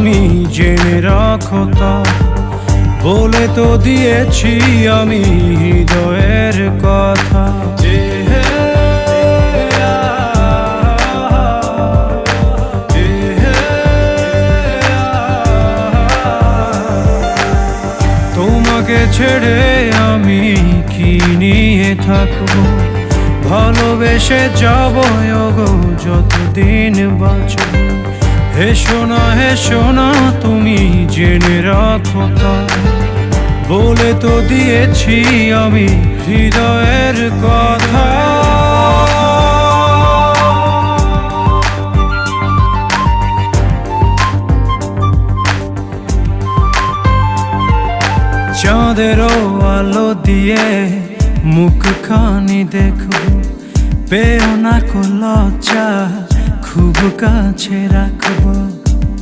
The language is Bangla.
তুমি জেনে রাখো তা বলে তো দিয়েছি আমি হৃদয়ের কথা। তোমাকে ছেড়ে আমি কি নিয়ে থাকবো, ভালোবেসে যাবো গো যতদিন বাঁচব। হেসো না তুমি জেনে রাখো তা বলে তো দিয়েছি আমি হৃদয়ের কথা। চাঁদেরও আলো দিয়ে মুখখানি দেখবো, পেও না কো লজ্জা খুব কাছে রাখবো।